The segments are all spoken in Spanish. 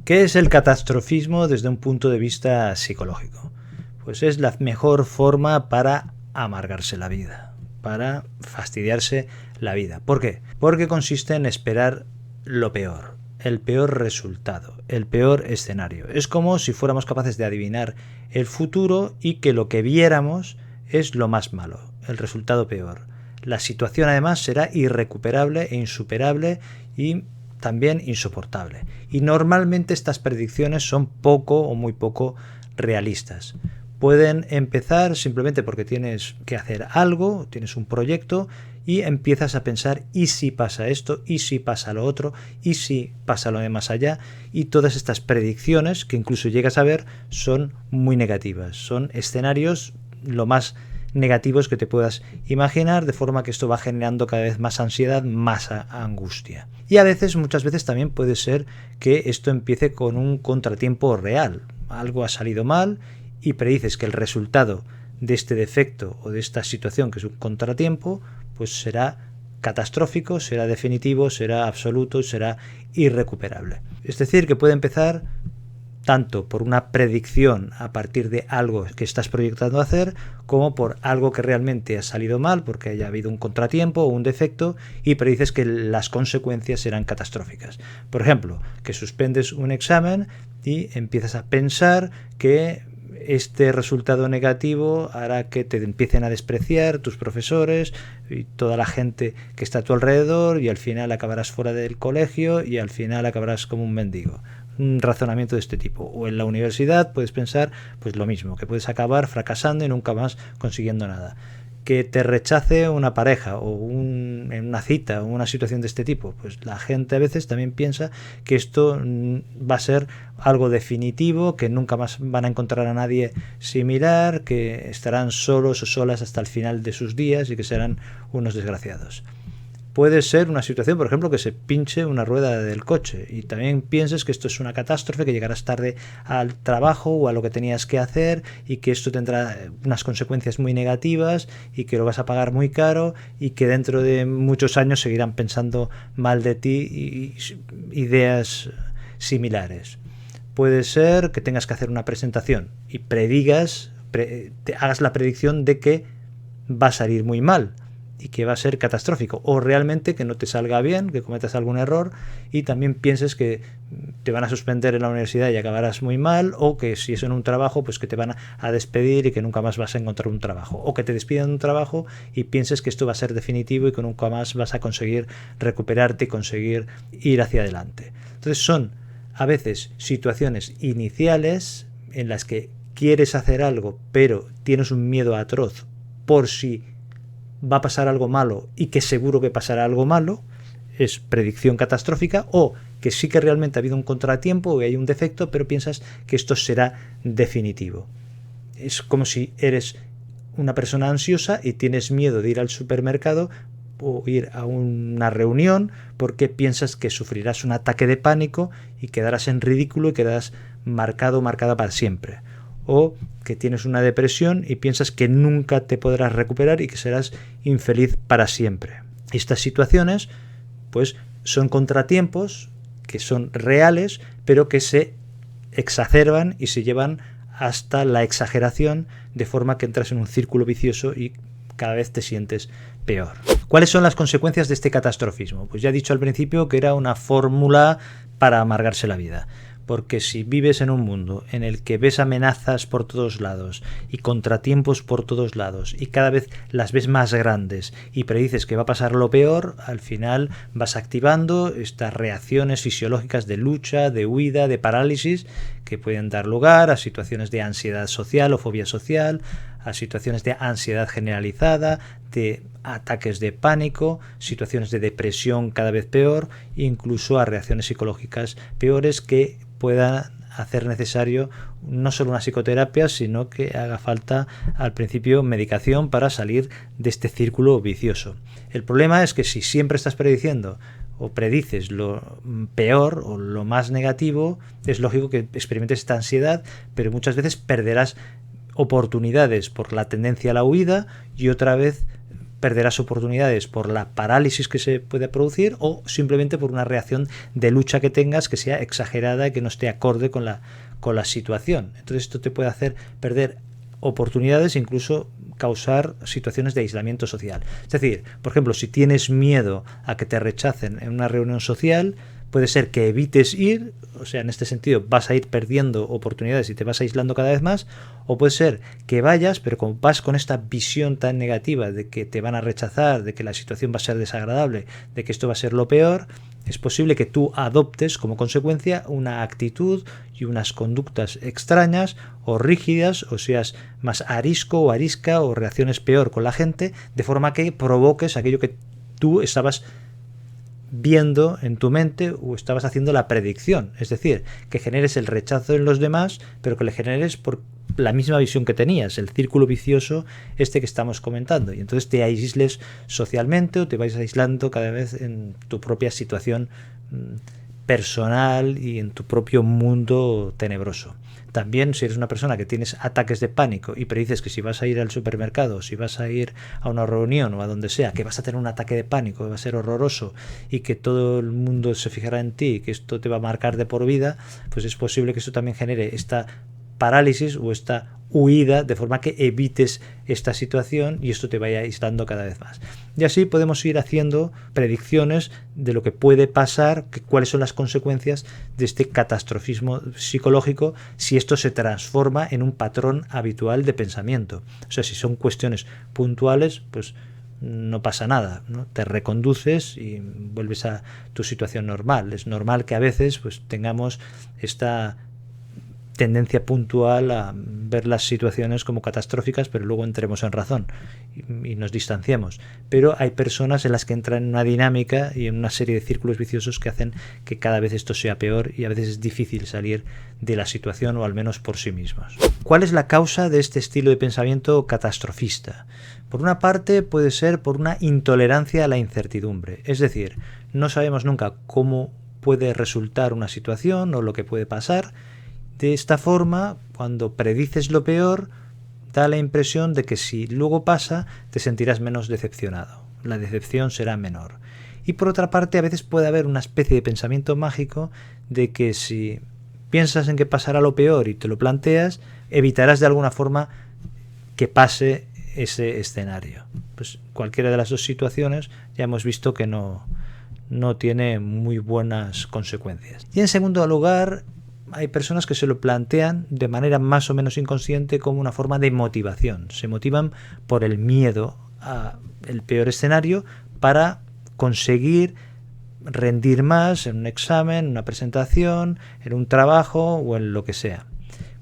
¿Qué es el catastrofismo desde un punto de vista psicológico? Pues es la mejor forma para amargarse la vida, para fastidiarse la vida. ¿Por qué? Porque consiste en esperar lo peor, el peor resultado, el peor escenario. Es como si fuéramos capaces de adivinar el futuro y que lo que viéramos es lo más malo, el resultado peor. La situación además será irrecuperable e insuperable y también insoportable. Y normalmente estas predicciones son poco o muy poco realistas. Pueden empezar simplemente porque tienes que hacer algo, tienes un proyecto y empiezas a pensar ¿y si pasa esto? ¿Y si pasa lo otro? ¿Y si pasa lo de más allá? Y todas estas predicciones que incluso llegas a ver son muy negativas. Son escenarios lo más negativos que te puedas imaginar, de forma que esto va generando cada vez más ansiedad, más angustia. Y a veces, muchas veces también puede ser que esto empiece con un contratiempo real. Algo ha salido mal y predices que el resultado de este defecto o de esta situación, que es un contratiempo, pues será catastrófico, será definitivo, será absoluto, será irrecuperable. Es decir, que puede empezar tanto por una predicción a partir de algo que estás proyectando hacer, como por algo que realmente ha salido mal, porque haya habido un contratiempo o un defecto, y predices que las consecuencias serán catastróficas. Por ejemplo, que suspendes un examen y empiezas a pensar que este resultado negativo hará que te empiecen a despreciar tus profesores y toda la gente que está a tu alrededor, y al final acabarás fuera del colegio y al final acabarás como un mendigo. Un razonamiento de este tipo. O en la universidad puedes pensar pues lo mismo, que puedes acabar fracasando y nunca más consiguiendo nada. Que te rechace una pareja o en una cita o una situación de este tipo, pues la gente a veces también piensa que esto va a ser algo definitivo, que nunca más van a encontrar a nadie similar, que estarán solos o solas hasta el final de sus días y que serán unos desgraciados. Puede ser una situación, por ejemplo, que se pinche una rueda del coche y también pienses que esto es una catástrofe, que llegarás tarde al trabajo o a lo que tenías que hacer y que esto tendrá unas consecuencias muy negativas y que lo vas a pagar muy caro y que dentro de muchos años seguirán pensando mal de ti y ideas similares. Puede ser que tengas que hacer una presentación y hagas la predicción de que va a salir muy mal y que va a ser catastrófico, o realmente que no te salga bien, que cometas algún error y también pienses que te van a suspender en la universidad y acabarás muy mal, o que si es en un trabajo pues que te van a despedir y que nunca más vas a encontrar un trabajo, o que te despidan de un trabajo y pienses que esto va a ser definitivo y que nunca más vas a conseguir recuperarte y conseguir ir hacia adelante. Entonces son a veces situaciones iniciales en las que quieres hacer algo pero tienes un miedo atroz por si va a pasar algo malo y que seguro que pasará algo malo, es predicción catastrófica, o que sí que realmente ha habido un contratiempo o hay un defecto, pero piensas que esto será definitivo. Es como si eres una persona ansiosa y tienes miedo de ir al supermercado o ir a una reunión porque piensas que sufrirás un ataque de pánico y quedarás en ridículo y quedarás marcado o marcada para siempre. O que tienes una depresión y piensas que nunca te podrás recuperar y que serás infeliz para siempre. Estas situaciones pues son contratiempos que son reales, pero que se exacerban y se llevan hasta la exageración, de forma que entras en un círculo vicioso y cada vez te sientes peor. ¿Cuáles son las consecuencias de este catastrofismo? Pues ya he dicho al principio que era una fórmula para amargarse la vida. Porque si vives en un mundo en el que ves amenazas por todos lados y contratiempos por todos lados y cada vez las ves más grandes y predices que va a pasar lo peor, al final vas activando estas reacciones fisiológicas de lucha, de huida, de parálisis, que pueden dar lugar a situaciones de ansiedad social o fobia social, a situaciones de ansiedad generalizada, de ataques de pánico, situaciones de depresión cada vez peor, incluso a reacciones psicológicas peores que pueda hacer necesario no solo una psicoterapia, sino que haga falta al principio medicación para salir de este círculo vicioso. El problema es que si siempre estás prediciendo o predices lo peor o lo más negativo, es lógico que experimentes esta ansiedad, pero muchas veces perderás oportunidades por la tendencia a la huida y otra vez perderás oportunidades por la parálisis que se puede producir o simplemente por una reacción de lucha que tengas que sea exagerada y que no esté acorde con la situación. Entonces esto te puede hacer perder oportunidades e incluso causar situaciones de aislamiento social. Es decir, por ejemplo, si tienes miedo a que te rechacen en una reunión social, puede ser que evites ir, o sea, en este sentido vas a ir perdiendo oportunidades y te vas aislando cada vez más, o puede ser que vayas, pero como vas con esta visión tan negativa de que te van a rechazar, de que la situación va a ser desagradable, de que esto va a ser lo peor, es posible que tú adoptes como consecuencia una actitud y unas conductas extrañas o rígidas, o seas más arisco o arisca o reacciones peor con la gente, de forma que provoques aquello que tú estabas viendo en tu mente o estabas haciendo la predicción, es decir, que generes el rechazo en los demás, pero que le generes por la misma visión que tenías, el círculo vicioso este que estamos comentando, y entonces te aísles socialmente o te vais aislando cada vez en tu propia situación personal y en tu propio mundo tenebroso. También si eres una persona que tienes ataques de pánico y predices que si vas a ir al supermercado, si vas a ir a una reunión o a donde sea, que vas a tener un ataque de pánico, que va a ser horroroso y que todo el mundo se fijará en ti y que esto te va a marcar de por vida, pues es posible que eso también genere esta parálisis o esta huida, de forma que evites esta situación y esto te vaya aislando cada vez más. Y así podemos ir haciendo predicciones de lo que puede pasar, cuáles son las consecuencias de este catastrofismo psicológico si esto se transforma en un patrón habitual de pensamiento. O sea, si son cuestiones puntuales, pues no pasa nada, ¿no? Te reconduces y vuelves a tu situación normal. Es normal que a veces pues tengamos esta tendencia puntual a ver las situaciones como catastróficas, pero luego entremos en razón y nos distanciemos. Pero hay personas en las que entran en una dinámica y en una serie de círculos viciosos que hacen que cada vez esto sea peor y a veces es difícil salir de la situación, o al menos por sí mismos. ¿Cuál es la causa de este estilo de pensamiento catastrofista? Por una parte puede ser por una intolerancia a la incertidumbre, es decir, no sabemos nunca cómo puede resultar una situación o lo que puede pasar. De esta forma, cuando predices lo peor, da la impresión de que si luego pasa, te sentirás menos decepcionado. La decepción será menor. Y por otra parte, a veces puede haber una especie de pensamiento mágico de que si piensas en que pasará lo peor y te lo planteas, evitarás de alguna forma que pase ese escenario. Pues cualquiera de las dos situaciones ya hemos visto que no tiene muy buenas consecuencias. Y en segundo lugar, hay personas que se lo plantean de manera más o menos inconsciente como una forma de motivación. Se motivan por el miedo al peor escenario para conseguir rendir más en un examen, en una presentación, en un trabajo o en lo que sea.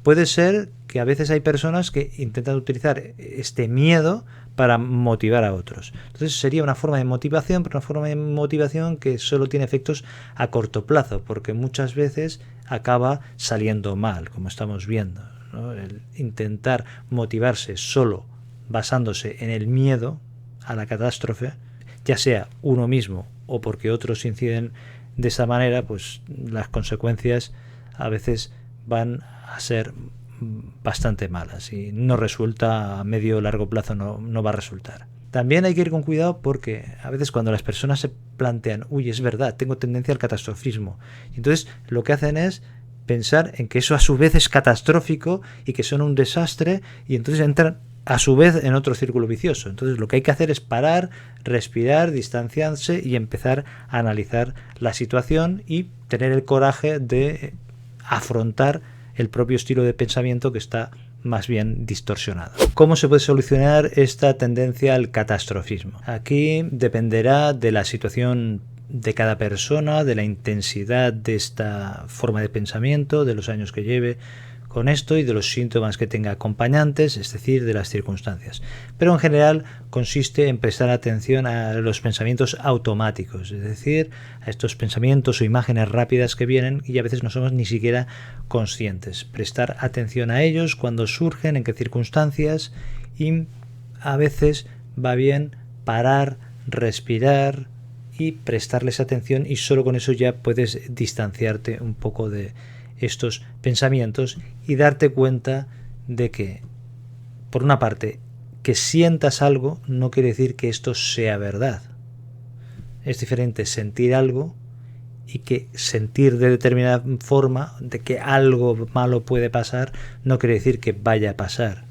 Puede ser que a veces hay personas que intentan utilizar este miedo para motivar a otros. Entonces sería una forma de motivación, pero una forma de motivación que solo tiene efectos a corto plazo, porque muchas veces acaba saliendo mal, como estamos viendo, ¿no? El intentar motivarse solo basándose en el miedo a la catástrofe, ya sea uno mismo o porque otros inciden de esa manera, pues las consecuencias a veces van a ser bastante malas y no resulta a medio o largo plazo, no va a resultar. También hay que ir con cuidado porque a veces cuando las personas se plantean, uy, es verdad, tengo tendencia al catastrofismo, y entonces lo que hacen es pensar en que eso a su vez es catastrófico y que son un desastre, y entonces entran a su vez en otro círculo vicioso. Entonces lo que hay que hacer es parar, respirar, distanciarse y empezar a analizar la situación y tener el coraje de afrontar el propio estilo de pensamiento que está más bien distorsionado. ¿Cómo se puede solucionar esta tendencia al catastrofismo? Aquí dependerá de la situación de cada persona, de la intensidad de esta forma de pensamiento, de los años que lleve con esto y de los síntomas que tenga acompañantes, es decir, de las circunstancias. Pero en general consiste en prestar atención a los pensamientos automáticos, es decir, a estos pensamientos o imágenes rápidas que vienen y a veces no somos ni siquiera conscientes. Prestar atención a ellos, cuando surgen, en qué circunstancias, y a veces va bien parar, respirar y prestarles atención, y solo con eso ya puedes distanciarte un poco de estos pensamientos y darte cuenta de que, por una parte, que sientas algo no quiere decir que esto sea verdad. Es diferente sentir algo y que sentir de determinada forma de que algo malo puede pasar no quiere decir que vaya a pasar.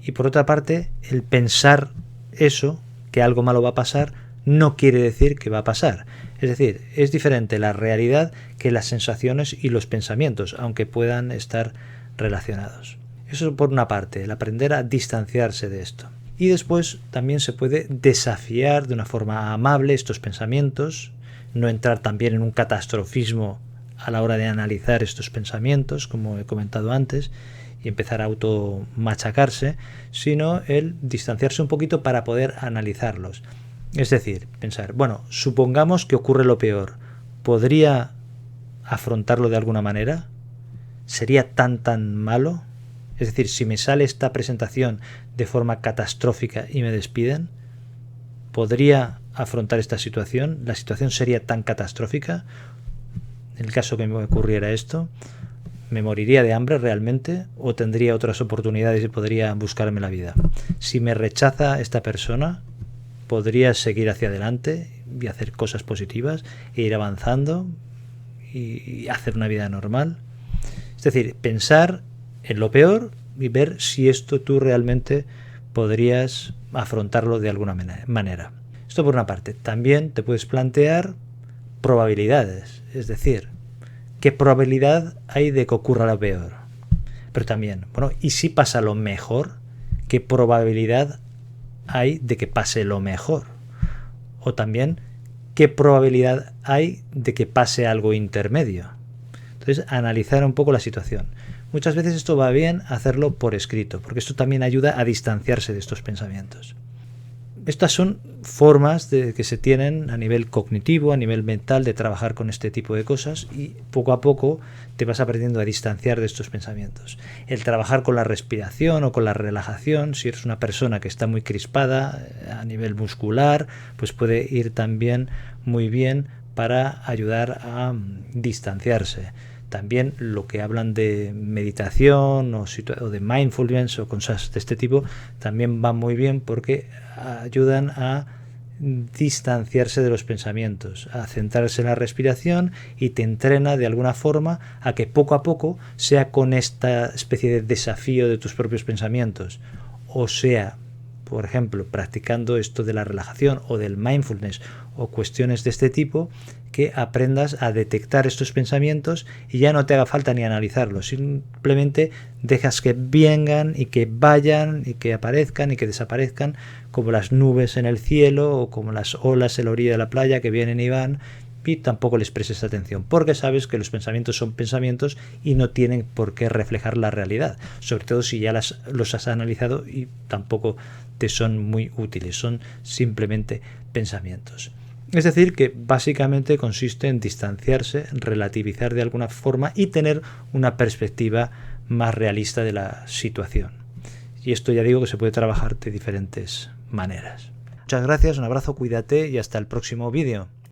Y por otra parte, el pensar eso, que algo malo va a pasar, no quiere decir que va a pasar. Es decir, es diferente la realidad que las sensaciones y los pensamientos, aunque puedan estar relacionados. Eso por una parte, el aprender a distanciarse de esto. Y después también se puede desafiar de una forma amable estos pensamientos, no entrar también en un catastrofismo a la hora de analizar estos pensamientos, como he comentado antes, y empezar a automachacarse, sino el distanciarse un poquito para poder analizarlos. Es decir, pensar, bueno, supongamos que ocurre lo peor, ¿podría afrontarlo de alguna manera? ¿Sería tan malo? Es decir, si me sale esta presentación de forma catastrófica y me despiden, ¿podría afrontar esta situación? ¿La situación sería tan catastrófica? En el caso que me ocurriera esto, ¿me moriría de hambre realmente? ¿O tendría otras oportunidades y podría buscarme la vida? Si me rechaza esta persona, ¿podría seguir hacia adelante y hacer cosas positivas e ir avanzando y hacer una vida normal? Es decir, pensar en lo peor y ver si esto tú realmente podrías afrontarlo de alguna manera. Esto por una parte. También te puedes plantear probabilidades, es decir, ¿qué probabilidad hay de que ocurra lo peor? Pero también, bueno, ¿y si pasa lo mejor? ¿Qué probabilidad hay de que pase lo mejor? O también, ¿qué probabilidad hay de que pase algo intermedio? Entonces, analizar un poco la situación. Muchas veces esto va bien hacerlo por escrito, porque esto también ayuda a distanciarse de estos pensamientos. Estas son formas que se tienen a nivel cognitivo, a nivel mental, de trabajar con este tipo de cosas, y poco a poco te vas aprendiendo a distanciar de estos pensamientos. El trabajar con la respiración o con la relajación, si eres una persona que está muy crispada a nivel muscular, pues puede ir también muy bien para ayudar a distanciarse. También lo que hablan de meditación o de mindfulness o cosas de este tipo también van muy bien porque ayudan a distanciarse de los pensamientos, a centrarse en la respiración, y te entrena de alguna forma a que poco a poco, sea con esta especie de desafío de tus propios pensamientos, o sea, por ejemplo, practicando esto de la relajación o del mindfulness o cuestiones de este tipo, que aprendas a detectar estos pensamientos y ya no te haga falta ni analizarlos, simplemente dejas que vengan y que vayan y que aparezcan y que desaparezcan, como las nubes en el cielo o como las olas en la orilla de la playa que vienen y van, y tampoco les prestes atención, porque sabes que los pensamientos son pensamientos y no tienen por qué reflejar la realidad, sobre todo si ya los has analizado y tampoco te son muy útiles, son simplemente pensamientos. Es decir, que básicamente consiste en distanciarse, relativizar de alguna forma y tener una perspectiva más realista de la situación. Y esto ya digo que se puede trabajar de diferentes maneras. Muchas gracias, un abrazo, cuídate y hasta el próximo vídeo.